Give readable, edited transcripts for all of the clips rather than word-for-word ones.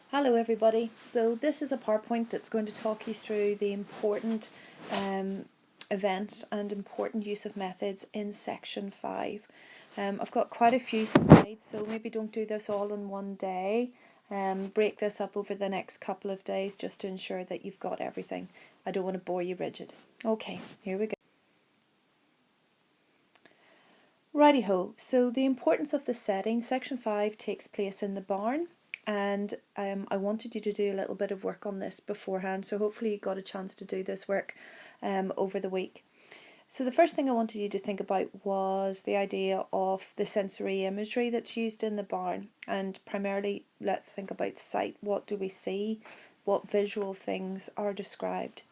Hello everybody. So this is a PowerPoint that's going to talk you through the important events and important use of methods in section 5. I've got quite a few slides, so maybe don't do this all in one day. Break this up over the next couple of days just to ensure that you've got everything. I don't want to bore you rigid. Okay, here we go. Righty-ho, so the importance of the setting. Section 5 takes place in the barn, and I wanted you to do a little bit of work on this beforehand, so hopefully you got a chance to do this work over the week. So the first thing I wanted you to think about was the idea of the sensory imagery that's used in the barn, and primarily let's think about sight. What do we see? What visual things are described?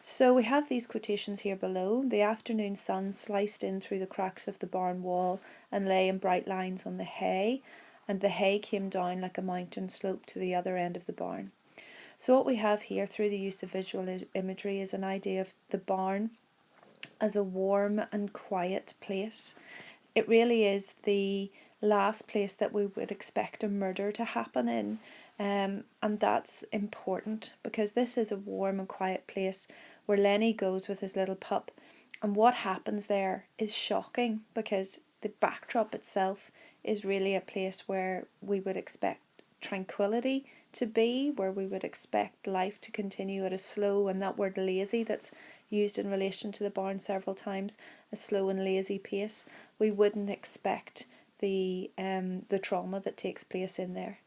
So we have these quotations here below. The afternoon sun sliced in through the cracks of the barn wall and lay in bright lines on the hay, and the hay came down like a mountain slope to the other end of the barn. So what we have here through the use of visual imagery is an idea of the barn as a warm and quiet place. It really is the last place that we would expect a murder to happen in. And that's important because this is a warm and quiet place where Lennie goes with his little pup. And what happens there is shocking because the backdrop itself is really a place where we would expect tranquility to be, where we would expect life to continue at a slow, and that word lazy that's used in relation to the barn several times, a slow and lazy pace. We wouldn't expect the trauma that takes place in there.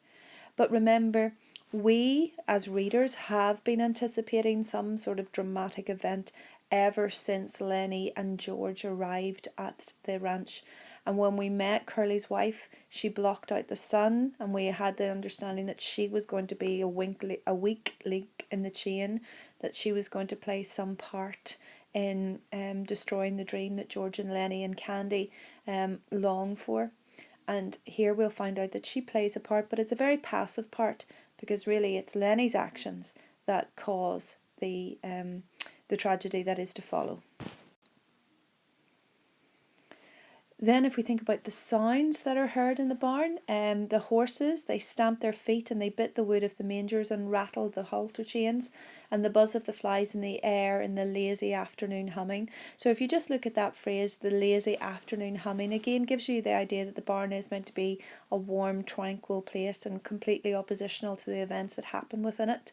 But remember, we as readers have been anticipating some sort of dramatic event ever since Lennie and George arrived at the ranch. And when we met Curley's wife, she blocked out the sun, and we had the understanding that she was going to be a weak link in the chain, that she was going to play some part in destroying the dream that George and Lennie and Candy long for. And here we'll find out that she plays a part, but it's a very passive part, because really it's Lennie's actions that cause the tragedy that is to follow. Then if we think about the sounds that are heard in the barn, the horses, they stamp their feet and they bit the wood of the mangers and rattled the halter chains, and the buzz of the flies in the air in the lazy afternoon humming. So if you just look at that phrase, the lazy afternoon humming, again gives you the idea that the barn is meant to be a warm, tranquil place and completely oppositional to the events that happen within it.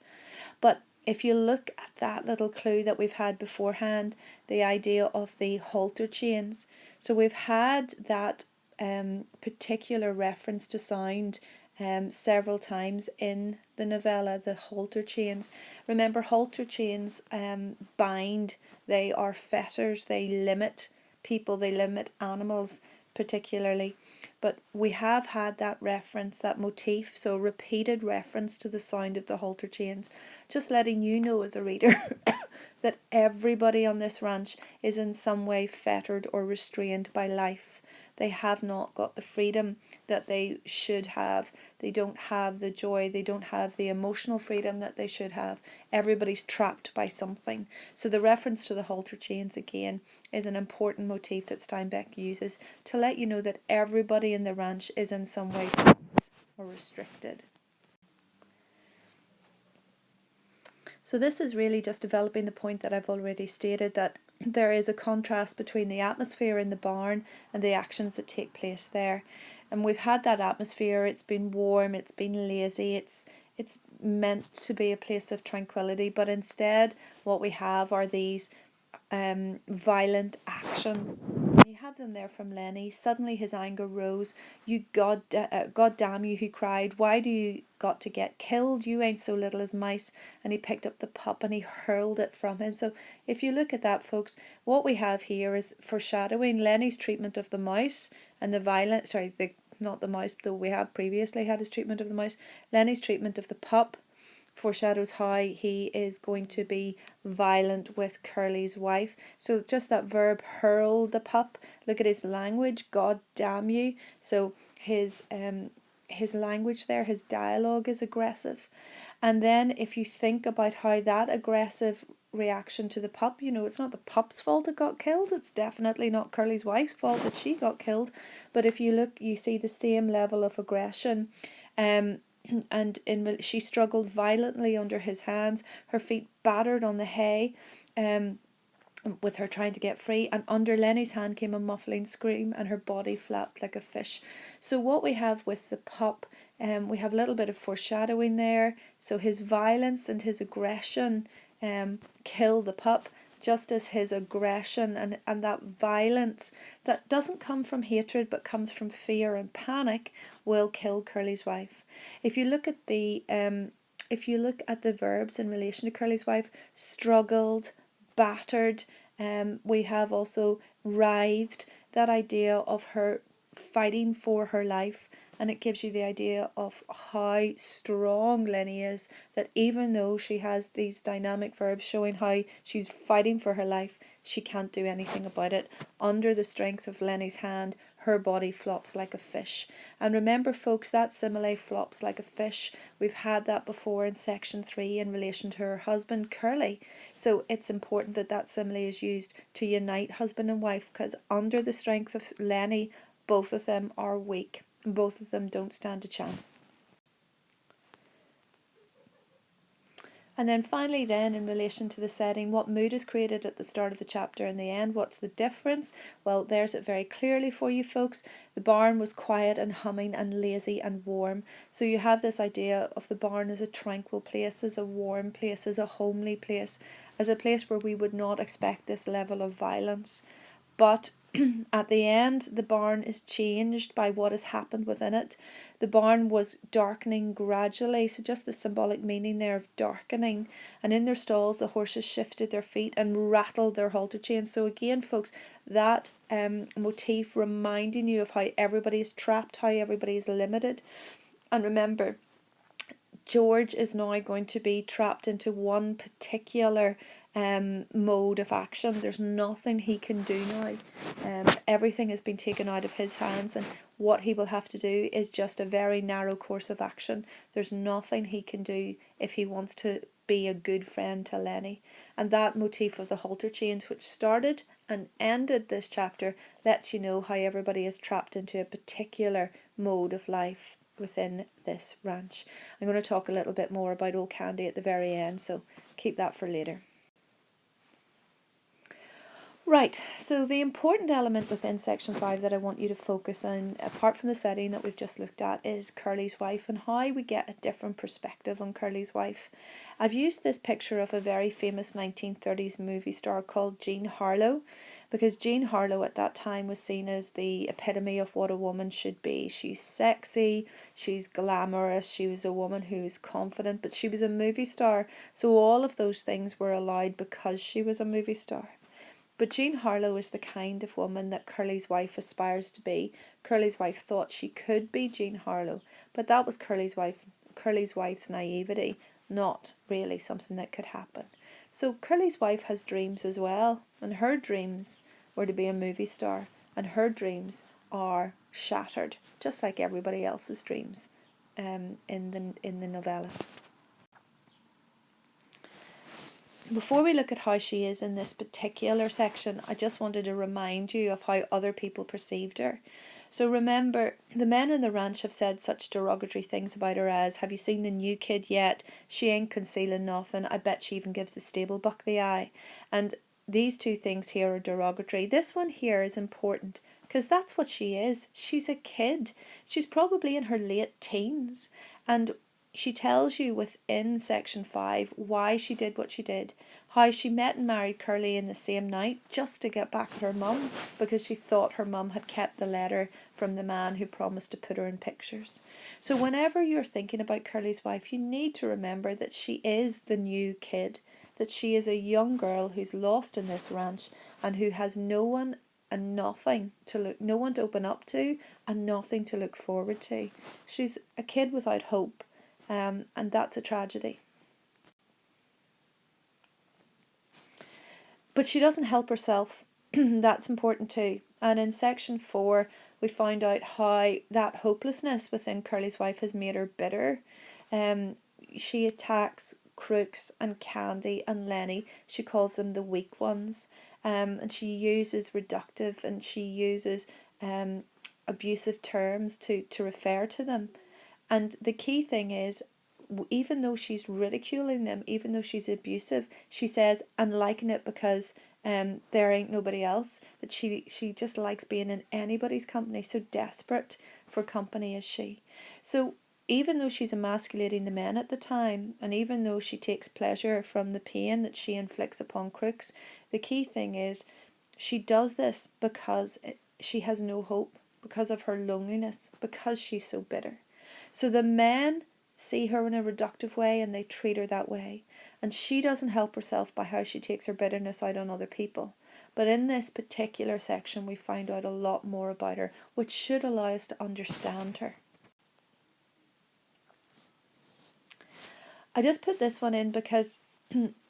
But if you look at that little clue that we've had beforehand, the idea of the halter chains. So we've had that particular reference to sound several times in the novella, the halter chains. Remember, halter chains bind, they are fetters, they limit people, they limit animals particularly. But we have had that reference, that motif, so repeated reference to the sound of the halter chains, just letting you know as a reader that everybody on this ranch is in some way fettered or restrained by life. They have not got the freedom that they should have. They don't have the joy, they don't have the emotional freedom that they should have. Everybody's trapped by something. So the reference to the halter chains again is an important motif that Steinbeck uses to let you know that everybody in the ranch is in some way trapped or restricted. So this is really just developing the point that I've already stated, that there is a contrast between the atmosphere in the barn and the actions that take place there. And we've had that atmosphere, it's been warm, it's been lazy, it's meant to be a place of tranquility, but instead what we have are these violent actions. You have them there from Lennie. Suddenly his anger rose. You God damn you, he cried. Why do you got to get killed? You ain't so little as mice. And he picked up the pup and he hurled it from him. So if you look at that, folks, what we have here is foreshadowing Lennie's treatment of the mouse and not the mouse, though we have previously had his treatment of the mouse. Lennie's treatment of the pup foreshadows how he is going to be violent with Curley's wife. So just that verb, hurl the pup, look at his language, God damn you. So his language there, his dialogue is aggressive. And then if you think about how that aggressive reaction to the pup, it's not the pup's fault it got killed, it's definitely not Curley's wife's fault that she got killed, but if you look, you see the same level of aggression and she struggled violently under his hands, her feet battered on the hay, with her trying to get free, and under Lennie's hand came a muffling scream and her body flapped like a fish. So what we have with the pup, we have a little bit of foreshadowing there. So his violence and his aggression kill the pup, just as his aggression and that violence that doesn't come from hatred but comes from fear and panic will kill Curly's wife. If you look at the verbs in relation to Curly's wife, struggled, battered, we have also writhed, that idea of her fighting for her life, and it gives you the idea of how strong Lennie is, that even though she has these dynamic verbs showing how she's fighting for her life, she can't do anything about it. Under the strength of Lennie's hand, her body flops like a fish. And remember, folks, that simile, flops like a fish, we've had that before in section 3 in relation to her husband Curley. So it's important that that simile is used to unite husband and wife, because under the strength of Lennie, both of them are weak. Both of them don't stand a chance. And then finally then, in relation to the setting, what mood is created at the start of the chapter and the end? What's the difference? Well, there's it very clearly for you folks. The barn was quiet and humming and lazy and warm. So you have this idea of the barn as a tranquil place, as a warm place, as a homely place, as a place where we would not expect this level of violence. But at the end, the barn is changed by what has happened within it. The barn was darkening gradually, so just the symbolic meaning there of darkening. And in their stalls, the horses shifted their feet and rattled their halter chains. So again, folks, that motif reminding you of how everybody is trapped, how everybody is limited. And remember, George is now going to be trapped into one particular mode of action. There's nothing he can do now. Everything has been taken out of his hands, and what he will have to do is just a very narrow course of action. There's nothing he can do if he wants to be a good friend to Lennie. And that motif of the halter chains, which started and ended this chapter, lets you know how everybody is trapped into a particular mode of life within this ranch. I'm going to talk a little bit more about Old Candy at the very end, so keep that for later. Right, so the important element within section 5 that I want you to focus on, apart from the setting that we've just looked at, is Curly's wife and how we get a different perspective on Curly's wife. I've used this picture of a very famous 1930s movie star called Jean Harlow, because Jean Harlow at that time was seen as the epitome of what a woman should be. She's sexy, she's glamorous, she was a woman who was confident, but she was a movie star, so all of those things were allowed because she was a movie star. But Jean Harlow is the kind of woman that Curly's wife aspires to be. Curly's wife thought she could be Jean Harlow, but that was Curly's wife's naivety, not really something that could happen. So Curly's wife has dreams as well, and her dreams were to be a movie star, and her dreams are shattered, just like everybody else's dreams in the novella. Before we look at how she is in this particular section, I just wanted to remind you of how other people perceived her. So remember, the men in the ranch have said such derogatory things about her as, have you seen the new kid yet? She ain't concealing nothing. I bet she even gives the stable buck the eye. And these two things here are derogatory. This one here is important because that's what she is. She's a kid. She's probably in her late teens. And she tells you within section 5 why she did what she did, how she met and married Curly in the same night just to get back at her mum because she thought her mum had kept the letter from the man who promised to put her in pictures. So whenever you're thinking about Curly's wife, you need to remember that she is the new kid, that she is a young girl who's lost in this ranch and who has no one and nothing to look, no one to open up to and nothing to look forward to. She's a kid without hope. And that's a tragedy. But she doesn't help herself. That's important too. And in section 4, we find out how that hopelessness within Curly's wife has made her bitter. She attacks Crooks and Candy and Lennie. She calls them the weak ones. And she uses reductive and she uses abusive terms to refer to them. And the key thing is, even though she's ridiculing them, even though she's abusive, she says, and liking it because there ain't nobody else, that she just likes being in anybody's company, so desperate for company is she. So even though she's emasculating the men at the time, and even though she takes pleasure from the pain that she inflicts upon crooks, the key thing is she does this because she has no hope, because of her loneliness, because she's so bitter. So the men see her in a reductive way and they treat her that way. And she doesn't help herself by how she takes her bitterness out on other people. But in this particular section, we find out a lot more about her, which should allow us to understand her. I just put this one in because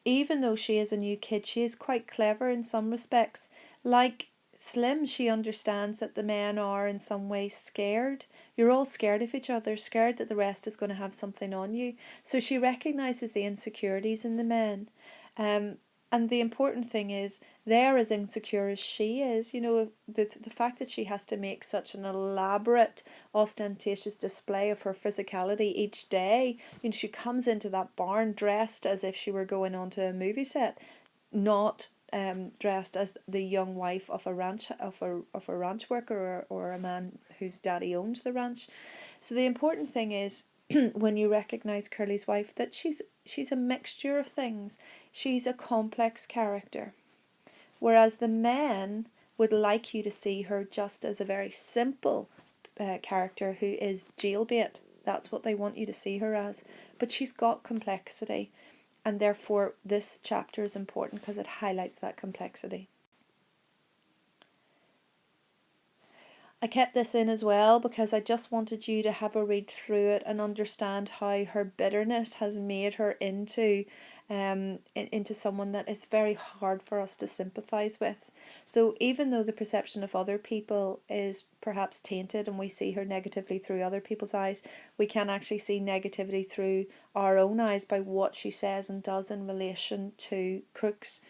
even though she is a new kid, she is quite clever in some respects. Like Slim, she understands that the men are in some way scared. You're all scared of each other, scared that the rest is going to have something on you. So she recognises the insecurities in the men. And the important thing is, they're as insecure as she is. You know, the fact that she has to make such an elaborate, ostentatious display of her physicality each day. You know, she comes into that barn dressed as if she were going onto a movie set, not dressed as the young wife of a ranch worker, or a man whose daddy owns the ranch. So the important thing is, when you recognise Curly's wife, that she's a mixture of things. She's a complex character. Whereas the men would like you to see her just as a very simple character who is jailbait. That's what they want you to see her as. But she's got complexity, and therefore this chapter is important because it highlights that complexity. I kept this in as well because I just wanted you to have a read through it and understand how her bitterness has made her into someone that is very hard for us to sympathise with. So even though the perception of other people is perhaps tainted and we see her negatively through other people's eyes, we can actually see negativity through our own eyes by what she says and does in relation to crooks.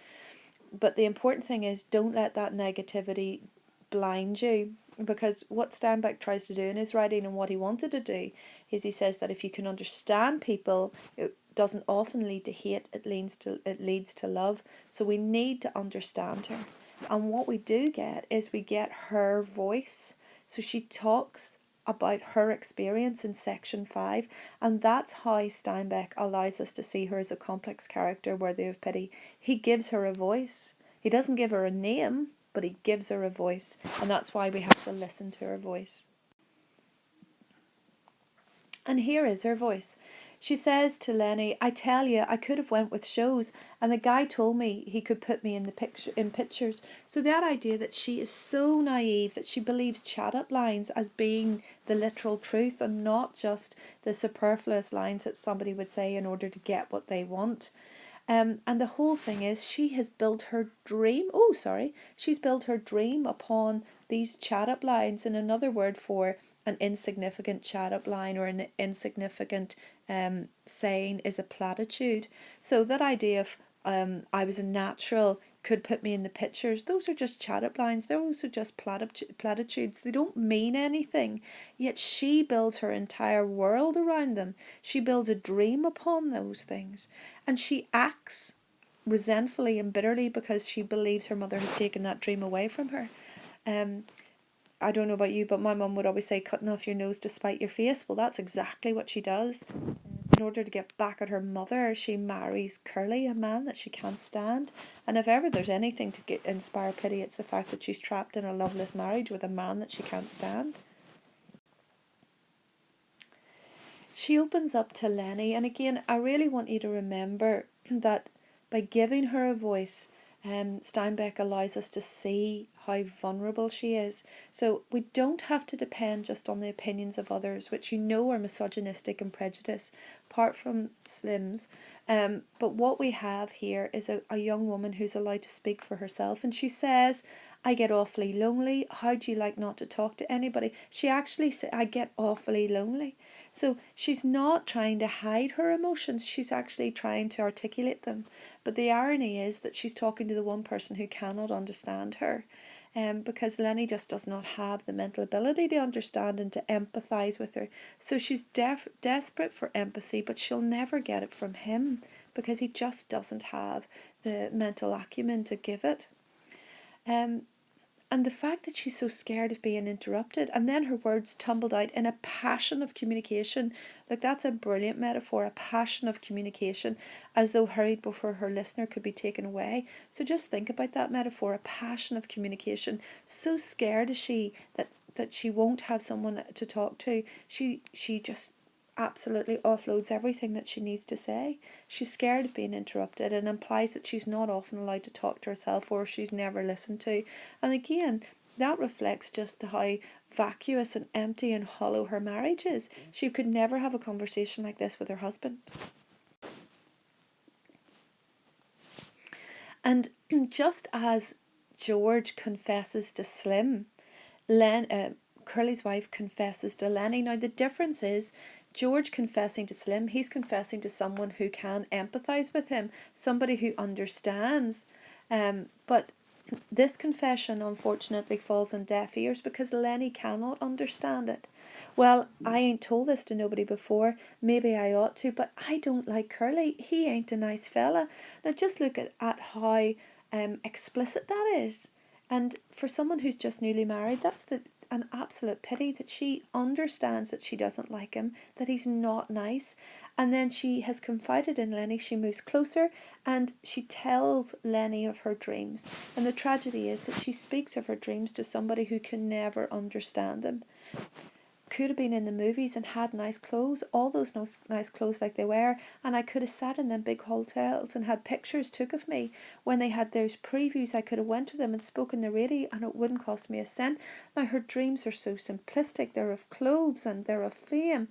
But the important thing is, don't let that negativity blind you, because what Steinbeck tries to do in his writing, and what he wanted to do, is he says that if you can understand people, it doesn't often lead to hate, it leads to love. So we need to understand her, and what we do get is we get her voice. So she talks about her experience in section 5, and that's how Steinbeck allows us to see her as a complex character worthy of pity. He gives her a voice. He doesn't give her a name, but he gives her a voice, and that's why we have to listen to her voice. And here is her voice. She says to Lennie, "I tell you, I could have went with shows, and the guy told me he could put me in pictures." So that idea that she is so naive that she believes chat-up lines as being the literal truth and not just the superfluous lines that somebody would say in order to get what they want. And the whole thing is, she has built her dream. She's built her dream upon these chat-up lines. And another word for an insignificant chat-up line or an insignificant saying is a platitude. So that idea of I was a natural, could put me in the pictures, those are just chat-up lines. Those are just platitudes. They don't mean anything. Yet she builds her entire world around them. She builds a dream upon those things. And she acts resentfully and bitterly because she believes her mother has taken that dream away from her. I don't know about you, but my mum would always say, cutting off your nose to spite your face. Well, that's exactly what she does. In order to get back at her mother, she marries Curley, a man that she can't stand. And if ever there's anything to inspire pity, it's the fact that she's trapped in a loveless marriage with a man that she can't stand. She opens up to Lennie, and again, I really want you to remember that by giving her a voice, Steinbeck allows us to see how vulnerable she is. So we don't have to depend just on the opinions of others, which you know are misogynistic and prejudiced, apart from Slim's. But what we have here is a young woman who's allowed to speak for herself, and she says, "I get awfully lonely. How do you like not to talk to anybody?" She actually said, "I get awfully lonely." So she's not trying to hide her emotions, she's actually trying to articulate them. But the irony is that she's talking to the one person who cannot understand her. because Lennie just does not have the mental ability to understand and to empathise with her. So she's desperate for empathy, but she'll never get it from him because he just doesn't have the mental acumen to give it. And the fact that she's so scared of being interrupted, and then her words tumbled out in a passion of communication. Like, that's a brilliant metaphor, a passion of communication, as though hurried before her listener could be taken away. So just think about that metaphor, a passion of communication. So scared is she that she won't have someone to talk to. She just absolutely offloads everything that she needs to say. She's scared of being interrupted, and implies that she's not often allowed to talk to herself, or she's never listened to. And again, that reflects just how vacuous and empty and hollow her marriage is. She could never have a conversation like this with her husband. And just as George confesses to Slim, Curly's wife confesses to Lennie. Now the difference is, George confessing to Slim, he's confessing to someone who can empathise with him, somebody who understands. But this confession unfortunately falls on deaf ears because Lennie cannot understand it. Well, I ain't told this to nobody before, maybe I ought to, but I don't like Curly. He ain't a nice fella. Now just look at how explicit that is. And for someone who's just newly married, that's an absolute pity that she understands that she doesn't like him, that he's not nice. And then she has confided in Lennie. She moves closer and she tells Lennie of her dreams. And the tragedy is that she speaks of her dreams to somebody who can never understand them. Could have been in the movies and had nice clothes, all those nice clothes like they wear, and I could have sat in them big hotels and had pictures took of me when they had those previews. I could have went to them and spoken the radio and it wouldn't cost me a cent. Now her dreams are so simplistic. They're of clothes and they're of fame.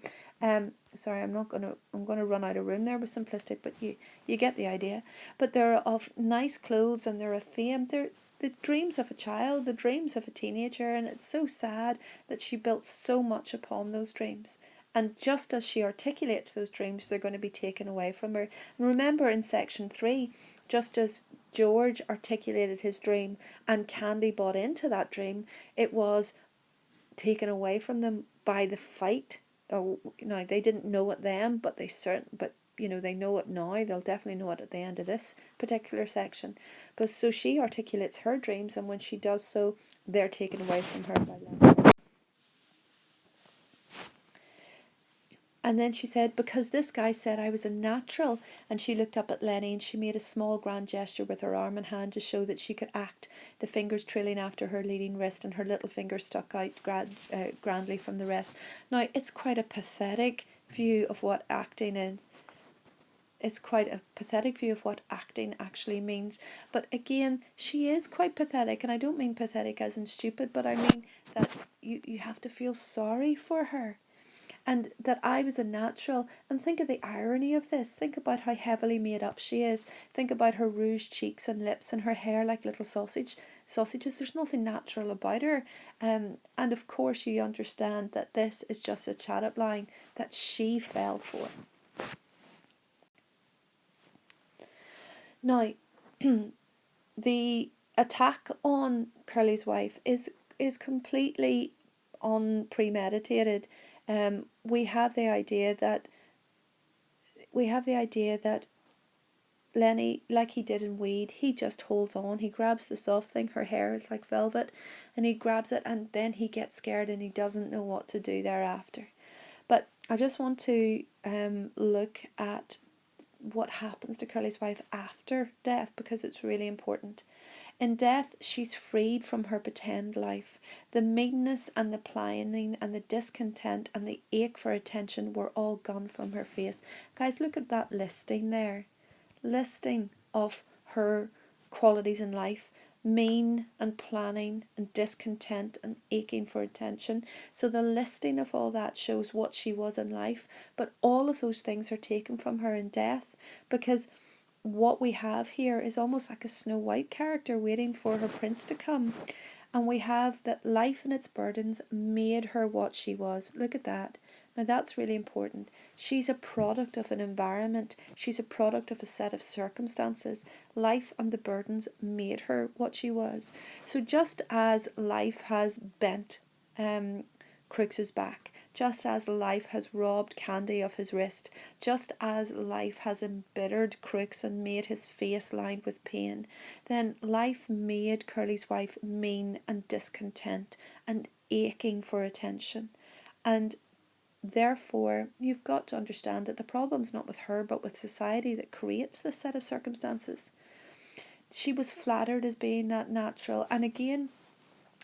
Sorry, I'm gonna run out of room there with simplistic, but you get the idea. But they're of nice clothes and they're of fame. They're the dreams of a child, the dreams of a teenager, and it's so sad that she built so much upon those dreams. And just as she articulates those dreams, they're going to be taken away from her. And remember in section 3, just as George articulated his dream and Candy bought into that dream, it was taken away from them by the fight. Oh, now they didn't know it then, but they know it now. They'll definitely know it at the end of this particular section. But so she articulates her dreams, and when she does so, they're taken away from her by Lennie. And then she said, because this guy said I was a natural, and she looked up at Lennie and she made a small grand gesture with her arm and hand to show that she could act, the fingers trailing after her leading wrist and her little finger stuck out grandly from the rest. Now, it's quite a pathetic view of what acting is. It's quite a pathetic view of what acting actually means. But again, she is quite pathetic, and I don't mean pathetic as in stupid, but I mean that you have to feel sorry for her. And that I was a natural. And think of the irony of this. Think about how heavily made up she is. Think about her rouged cheeks and lips and her hair like little sausages. There's nothing natural about her. And of course you understand that this is just a chat-up line that she fell for. Now, the attack on Curly's wife is completely unpremeditated. We have the idea that Lennie, like he did in Weed, he just holds on. He grabs the soft thing, her hair is like velvet, and he grabs it, and then he gets scared and he doesn't know what to do thereafter. But I just want to look at what happens to Curly's wife after death, because it's really important. In death, she's freed from her pretend life. The meanness and the plying and the discontent and the ache for attention were all gone from her face. Guys, look at that listing there. Listing of her qualities in life. Mean and planning and discontent and aching for attention. So the listing of all that shows what she was in life, but all of those things are taken from her in death, because what we have here is almost like a Snow White character waiting for her prince to come. And we have that life and its burdens made her what she was. Look at that. Now that's really important. She's a product of an environment. She's a product of a set of circumstances. Life and the burdens made her what she was. So just as life has bent Crooks's back, just as life has robbed Candy of his wrist, just as life has embittered Crooks and made his face lined with pain, then life made Curly's wife mean and discontent and aching for attention. And therefore, you've got to understand that the problem's not with her but with society that creates this set of circumstances. She was flattered as being that natural, and again,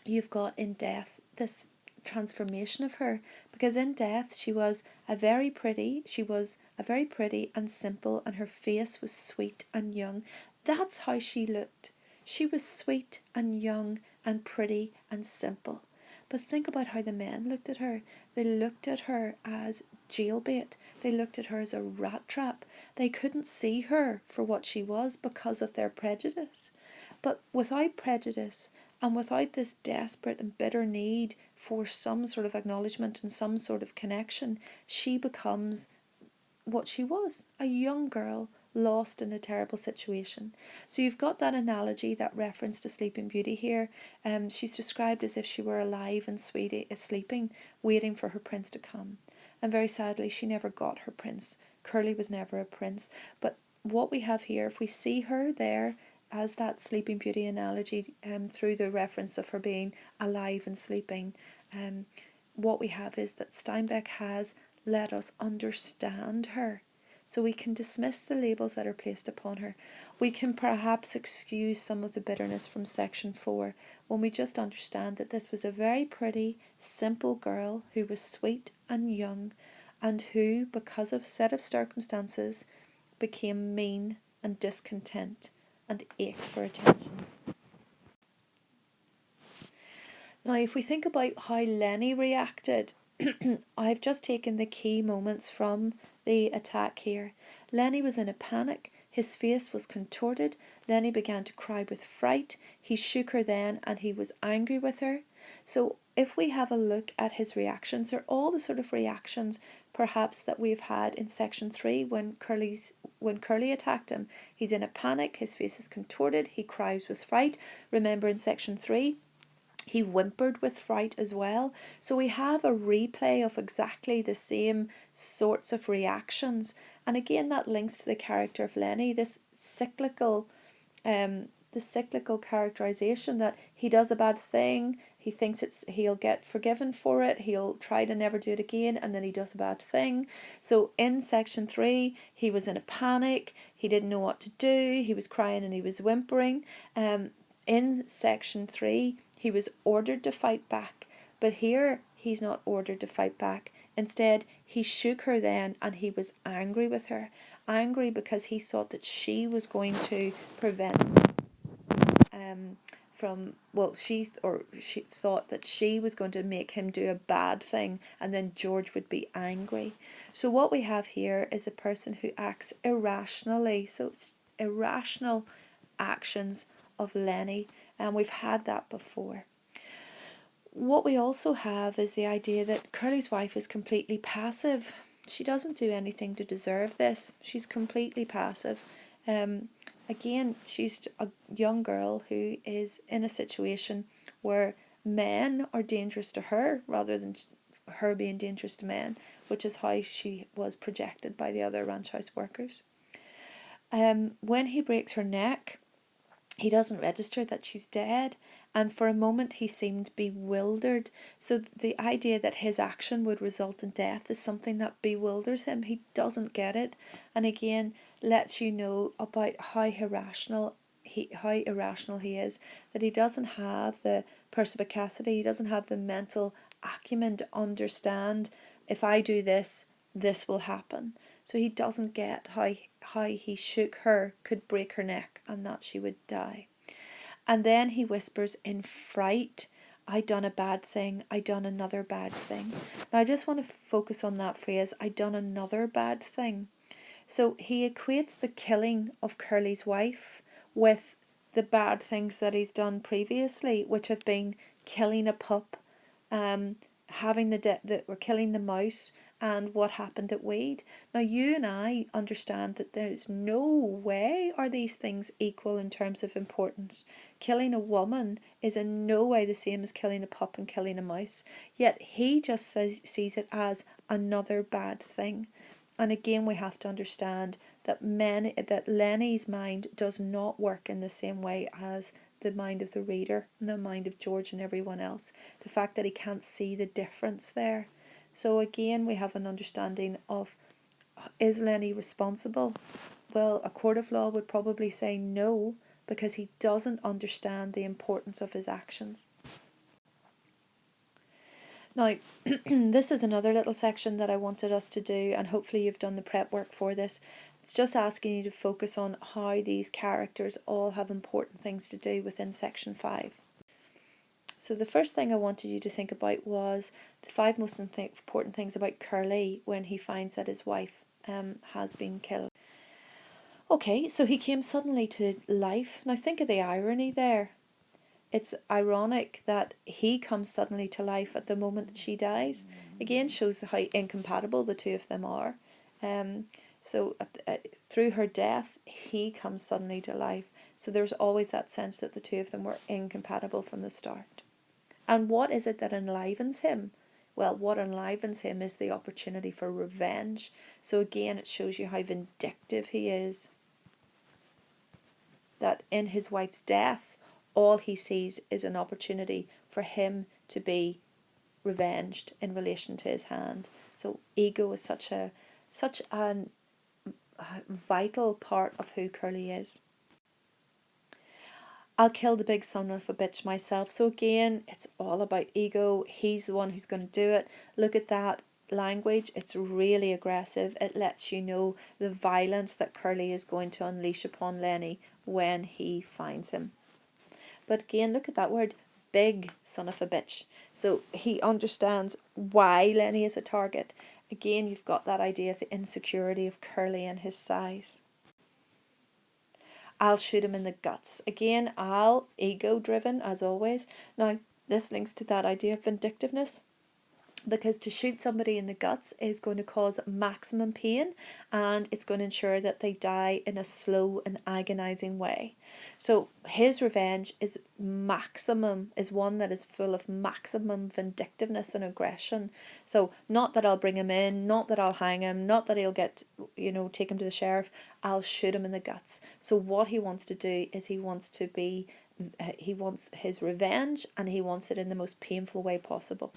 you've got in death this transformation of her, because in death she was a very pretty and simple, and her face was sweet and young. That's how she looked. She was sweet and young and pretty and simple. But think about how the men looked at her. They looked at her as jailbait. They looked at her as a rat trap. They couldn't see her for what she was because of their prejudice. But without prejudice, and without this desperate and bitter need for some sort of acknowledgement and some sort of connection, she becomes what she was, a young girl lost in a terrible situation. So you've got that analogy, that reference to Sleeping Beauty here. She's described as if she were alive and sleeping, waiting for her prince to come. And very sadly, she never got her prince. Curly was never a prince. But what we have here, if we see her there as that Sleeping Beauty analogy, through the reference of her being alive and sleeping, what we have is that Steinbeck has let us understand her. So we can dismiss the labels that are placed upon her. We can perhaps excuse some of the bitterness from section 4 when we just understand that this was a very pretty, simple girl who was sweet and young, and who, because of a set of circumstances, became mean and discontent and ached for attention. Now, if we think about how Lennie reacted, I've just taken the key moments from the attack here. Lennie was in a panic. His face was contorted. Lennie began to cry with fright. He shook her then, and he was angry with her. So if we have a look at his reactions, they're all the sort of reactions perhaps that we've had in section 3 when Curly attacked him. He's in a panic. His face is contorted. He cries with fright. Remember in section 3, he whimpered with fright as well. So we have a replay of exactly the same sorts of reactions. And again, that links to the character of Lennie, this cyclical characterization that he does a bad thing, he thinks he'll get forgiven for it, he'll try to never do it again, and then he does a bad thing. So in section 3, he was in a panic, he didn't know what to do, he was crying and he was whimpering. In section 3, he was ordered to fight back, but here he's not ordered to fight back. Instead, he shook her then, and he was angry with her. Angry because he thought that she was going to prevent she thought that she was going to make him do a bad thing, and then George would be angry. So what we have here is a person who acts irrationally. So it's irrational actions of Lennie, and we've had that before. What we also have is the idea that Curly's wife is completely passive. She doesn't do anything to deserve this. She's completely passive. Again, she's a young girl who is in a situation where men are dangerous to her rather than her being dangerous to men, which is how she was projected by the other ranch house workers. When he breaks her neck, he doesn't register that she's dead, and for a moment he seemed bewildered. So the idea that his action would result in death is something that bewilders him. He doesn't get it, and again lets you know about how irrational he is, that he doesn't have the perspicacity, he doesn't have the mental acumen to understand, if I do this, this will happen. So he doesn't get how he shook her could break her neck and that she would die. And then he whispers in fright, I done a bad thing, I done another bad thing. Now I just want to focus on that phrase, I done another bad thing. So he equates the killing of Curly's wife with the bad things that he's done previously, which have been killing a pup, having killing the mouse, and what happened at Wade. Now, you and I understand that there's no way are these things equal in terms of importance. Killing a woman is in no way the same as killing a pup and killing a mouse, yet he just sees it as another bad thing. And again, we have to understand that Lennie's mind does not work in the same way as the mind of the reader and the mind of George and everyone else. The fact that he can't see the difference there. So again, we have an understanding of, is Lennie responsible? Well, a court of law would probably say no, because he doesn't understand the importance of his actions. Now, this is another little section that I wanted us to do, and hopefully you've done the prep work for this. It's just asking you to focus on how these characters all have important things to do within section 5. So the first thing I wanted you to think about was the 5 most important things about Curley when he finds that his wife has been killed. Okay, so he came suddenly to life. Now think of the irony there. It's ironic that he comes suddenly to life at the moment that she dies. Again, shows how incompatible the two of them are. So through her death, he comes suddenly to life. So there's always that sense that the two of them were incompatible from the start. And what is it that enlivens him? Well, what enlivens him is the opportunity for revenge. So again, it shows you how vindictive he is. That in his wife's death, all he sees is an opportunity for him to be revenged in relation to his hand. So ego is such a vital part of who Curley is. I'll kill the big son of a bitch myself. So again, it's all about ego. He's the one who's going to do it. Look at that language. It's really aggressive. It lets you know the violence that Curley is going to unleash upon Lennie when he finds him. But again, look at that word, big son of a bitch. So he understands why Lennie is a target. Again, you've got that idea of the insecurity of Curley and his size. I'll shoot him in the guts. Again, ego driven as always. Now, this links to that idea of vindictiveness, because to shoot somebody in the guts is going to cause maximum pain, and it's going to ensure that they die in a slow and agonizing way. So his revenge is one that is full of maximum vindictiveness and aggression. So not that I'll bring him in, not that I'll hang him, not that he'll get, take him to the sheriff. I'll shoot him in the guts. So what he wants to do is he wants his revenge, and he wants it in the most painful way possible.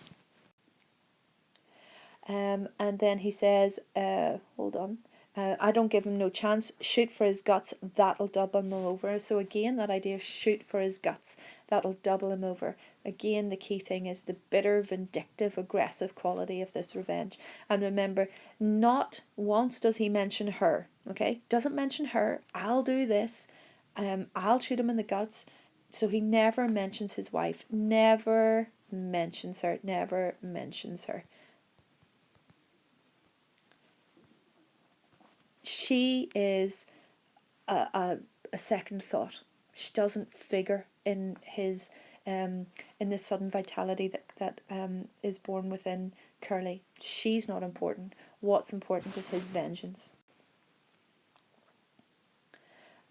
And then he says, hold on, I don't give him no chance, shoot for his guts, that'll double him over. So again, that idea, shoot for his guts, that'll double him over. Again, the key thing is the bitter, vindictive, aggressive quality of this revenge. And remember, not once does he mention her, okay? Doesn't mention her, I'll do this, I'll shoot him in the guts. So he never mentions his wife, never mentions her. She is a second thought. She doesn't figure in his in this sudden vitality that is born within Curley. She's not important. What's important is his vengeance.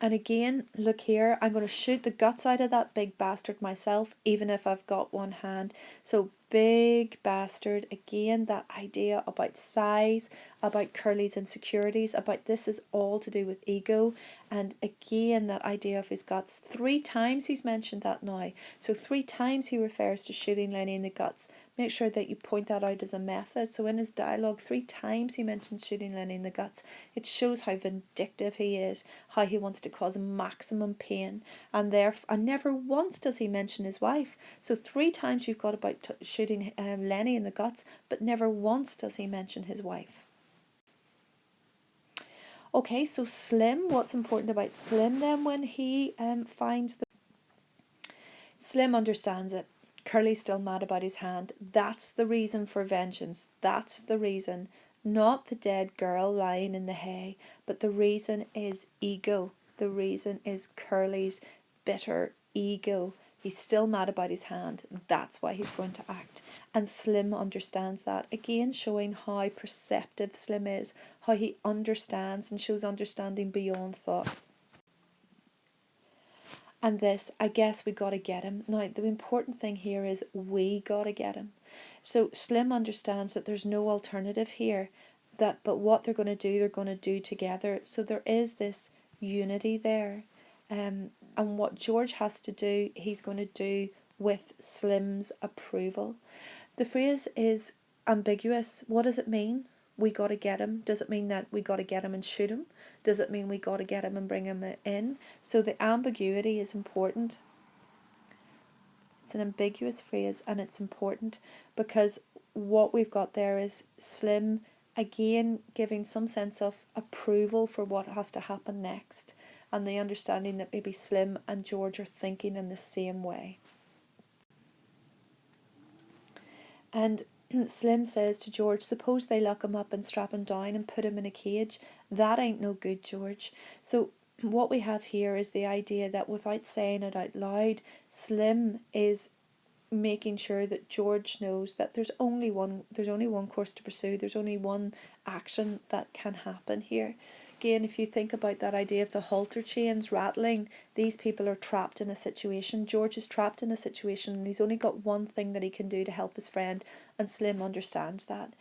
And again, look here, I'm going to shoot the guts out of that big bastard myself, even if I've got one hand. So big bastard, again, that idea about size, about Curly's insecurities, about this is all to do with ego. And again, that idea of his guts. 3 times he's mentioned that now. So 3 times he refers to shooting Lennie in the guts. Make sure that you point that out as a method. So in his dialogue, 3 times he mentions shooting Lennie in the guts. It shows how vindictive he is, how he wants to cause maximum pain, and never once does he mention his wife. So 3 times you've got about shooting Lennie in the guts, but never once does he mention his wife. Okay, so Slim, what's important about Slim then when he finds the... Slim understands it. Curly's still mad about his hand. That's the reason for vengeance. That's the reason. Not the dead girl lying in the hay, but the reason is ego. The reason is Curly's bitter ego. He's still mad about his hand. That's why he's going to act. And Slim understands that. Again, showing how perceptive Slim is, how he understands and shows understanding beyond thought. And this, I guess we got to get him. Now, the important thing here is we got to get him. So Slim understands that there's no alternative here. But what they're going to do together. So there is this unity there. And what George has to do, he's going to do with Slim's approval. The phrase is ambiguous. What does it mean? We got to get him. Does it mean that we got to get him and shoot him? Does it mean we got to get him and bring him in? So the ambiguity is important. It's an ambiguous phrase, and it's important because what we've got there is Slim again giving some sense of approval for what has to happen next, and the understanding that maybe Slim and George are thinking in the same way. And Slim says to George, suppose they lock him up and strap him down and put him in a cage. That ain't no good, George. So what we have here is the idea that without saying it out loud, Slim is making sure that George knows that there's only one course to pursue. There's only one action that can happen here. Again, if you think about that idea of the halter chains rattling, these people are trapped in a situation. George is trapped in a situation and he's only got one thing that he can do to help his friend, and Slim understands that.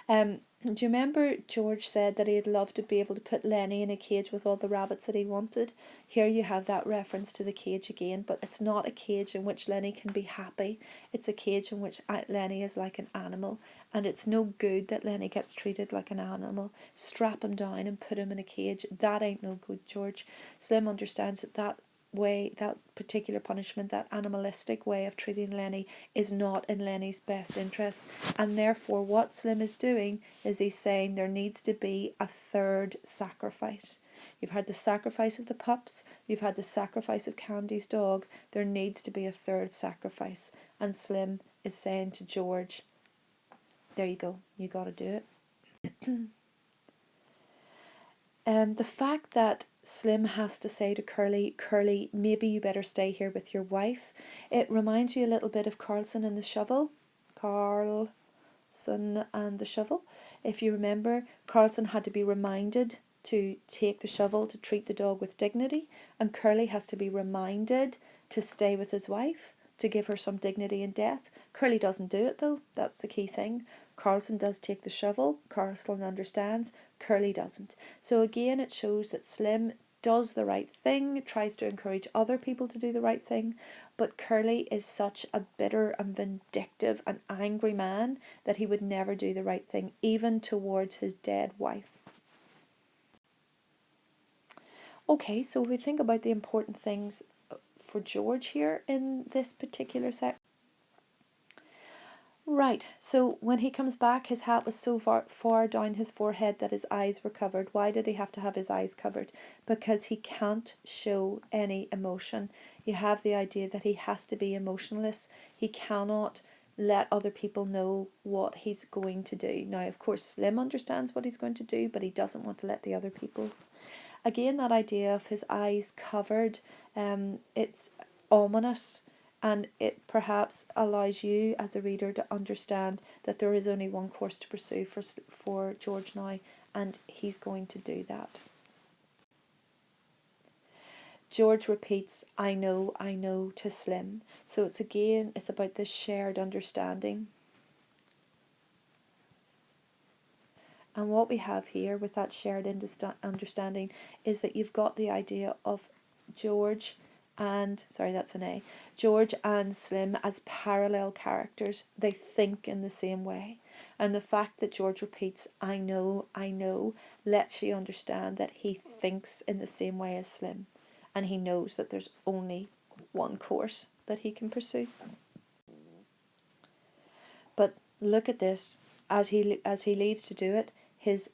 Do you remember George said that he'd love to be able to put Lennie in a cage with all the rabbits that he wanted? Here you have that reference to the cage again, but it's not a cage in which Lennie can be happy. It's a cage in which Lennie is like an animal, and it's no good that Lennie gets treated like an animal. Strap him down and put him in a cage. That ain't no good, George. Slim understands that way, that particular punishment, that animalistic way of treating Lennie is not in Lennie's best interests, and therefore what Slim is doing is he's saying there needs to be a third sacrifice. You've had the sacrifice of the pups, you've had the sacrifice of Candy's dog, there needs to be a third sacrifice, and Slim is saying to George, there you go, you got to do it. The fact that Slim has to say to Curley, maybe you better stay here with your wife, it reminds you a little bit of Carlson and the shovel. Carlson and the shovel. If you remember, Carlson had to be reminded to take the shovel to treat the dog with dignity, and Curley has to be reminded to stay with his wife, to give her some dignity in death. Curley doesn't do it though, that's the key thing. Carlson does take the shovel, Carlson understands, Curley doesn't. So again, it shows that Slim does the right thing, tries to encourage other people to do the right thing, but Curley is such a bitter and vindictive and angry man that he would never do the right thing, even towards his dead wife. Okay, so we think about the important things for George here in this particular section. Right, so when he comes back, his hat was so far down his forehead that his eyes were covered. Why did he have to have his eyes covered? Because he can't show any emotion. You have the idea that he has to be emotionless. He cannot let other people know what he's going to do. Now, of course, Slim understands what he's going to do, but he doesn't want to let the other people. Again, that idea of his eyes covered, it's ominous. And it perhaps allows you as a reader to understand that there is only one course to pursue for George now, and he's going to do that. George repeats, I know, to Slim. So it's about this shared understanding. And what we have here with that shared understanding is that you've got the idea of George and George and Slim as parallel characters. They think in the same way, and the fact that George repeats I know lets you understand that he thinks in the same way as Slim, and he knows that there's only one course that he can pursue. But look at this, as he leaves to do it, his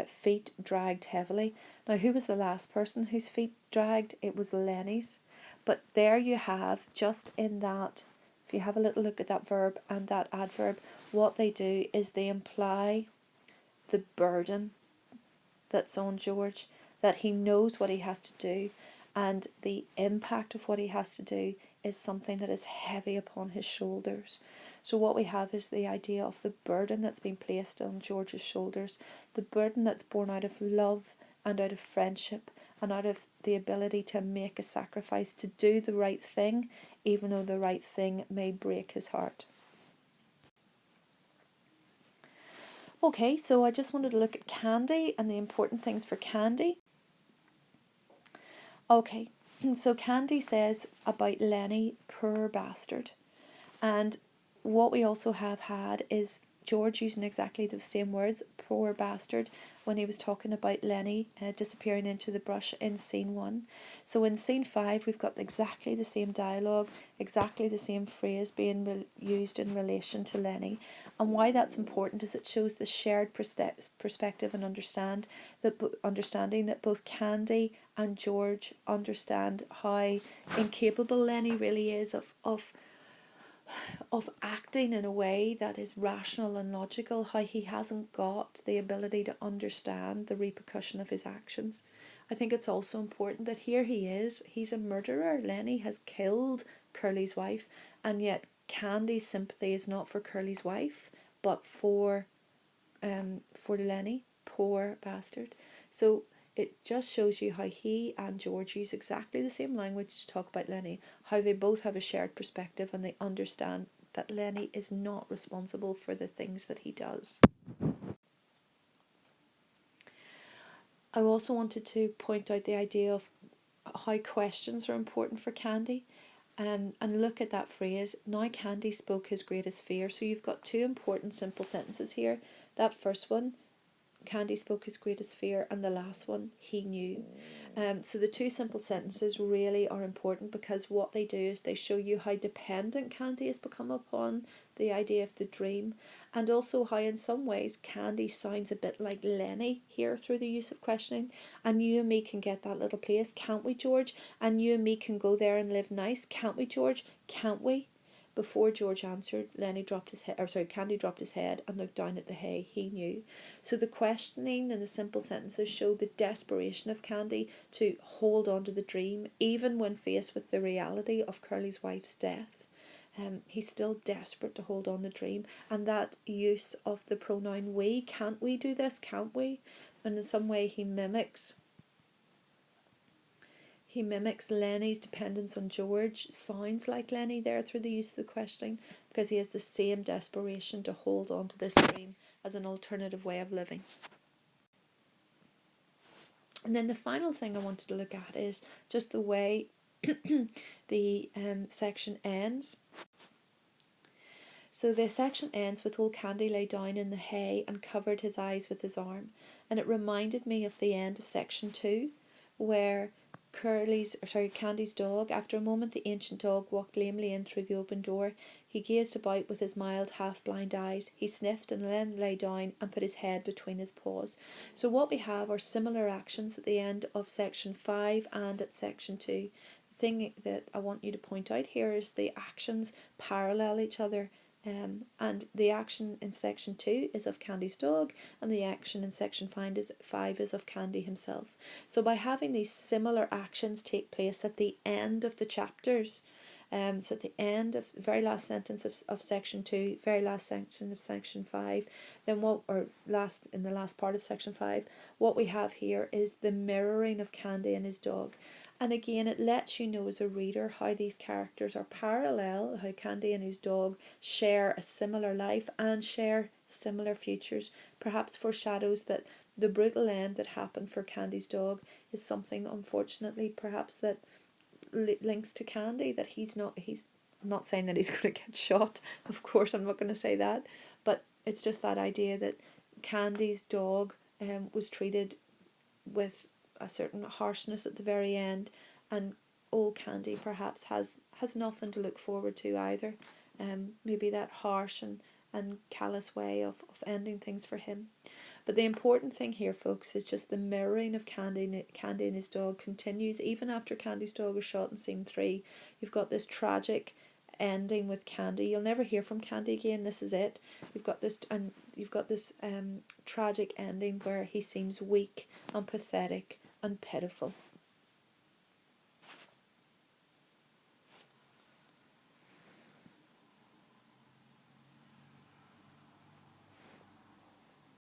feet dragged heavily. Now, who was the last person whose feet dragged? It was Lennie's. But there you have, just in that, if you have a little look at that verb and that adverb, what they do is they imply the burden that's on George, that he knows what he has to do, and the impact of what he has to do is something that is heavy upon his shoulders. So what we have is the idea of the burden that's been placed on George's shoulders, the burden that's born out of love and out of friendship and out of the ability to make a sacrifice, to do the right thing, even though the right thing may break his heart. Okay, so I just wanted to look at Candy and the important things for Candy. Okay, so Candy says about Lennie, poor bastard. And what we also have had is George using exactly the same words, poor bastard, when he was talking about Lennie disappearing into the brush in scene 1. So in scene 5, we've got exactly the same dialogue, exactly the same phrase being used in relation to Lennie. And why that's important is it shows the shared perspective and understanding that both Candy and George understand how incapable Lennie really is of acting in a way that is rational and logical, how he hasn't got the ability to understand the repercussion of his actions. I think it's also important that here he's a murderer. Lennie has killed Curly's wife, and yet Candy's sympathy is not for Curly's wife, but for Lennie, poor bastard. So it just shows you how he and George use exactly the same language to talk about Lennie, how they both have a shared perspective and they understand that Lennie is not responsible for the things that he does. I also wanted to point out the idea of how questions are important for Candy. And look at that phrase, now Candy spoke his greatest fear. So you've got two important simple sentences here. That first one, Candy spoke his greatest fear, and the last one, he knew. So the two simple sentences really are important because what they do is they show you how dependent Candy has become upon the idea of the dream, and also how in some ways Candy sounds a bit like Lennie here through the use of questioning. And you and me can get that little place, can't we, George? And you and me can go there and live nice, can't we, George? Can't we? Before George answered, Candy dropped his head and looked down at the hay. He knew. So the questioning and the simple sentences show the desperation of Candy to hold on to the dream, even when faced with the reality of Curly's wife's death. He's still desperate to hold on the dream, and that use of the pronoun we, can't we do this, can't we? And in some way he mimics Lennie's dependence on George, sounds like Lennie there through the use of the questioning, because he has the same desperation to hold on to this dream as an alternative way of living. And then the final thing I wanted to look at is just the way the section ends. So the section ends with old Candy lay down in the hay and covered his eyes with his arm, and it reminded me of the end of section 2, where Candy's dog, after a moment the ancient dog walked lamely in through the open door. He gazed about with his mild half-blind eyes. He sniffed and then lay down and put his head between his paws. So what we have are similar actions at the end of section 5 and at section 2. The thing that I want you to point out here is the actions parallel each other. And the action in section 2 is of Candy's dog, and the action in section 5 is of Candy himself. So by having these similar actions take place at the end of the chapters, so at the end of the very last sentence of section 2, very last section of section 5, then in the last part of section 5, what we have here is the mirroring of Candy and his dog. And again, it lets you know as a reader how these characters are parallel, how Candy and his dog share a similar life and share similar futures. Perhaps foreshadows that the brutal end that happened for Candy's dog is something, unfortunately, perhaps that links to Candy, that I'm not saying that he's going to get shot, of course I'm not going to say that, but it's just that idea that Candy's dog was treated with a certain harshness at the very end, and old Candy perhaps has nothing to look forward to either. Maybe that harsh and callous way of ending things for him. But the important thing here, folks, is just the mirroring of Candy and his dog continues even after Candy's dog is shot in scene 3. You've got this tragic ending with Candy. You'll never hear from Candy again. This is it. You've got this tragic ending where he seems weak and pathetic and pitiful.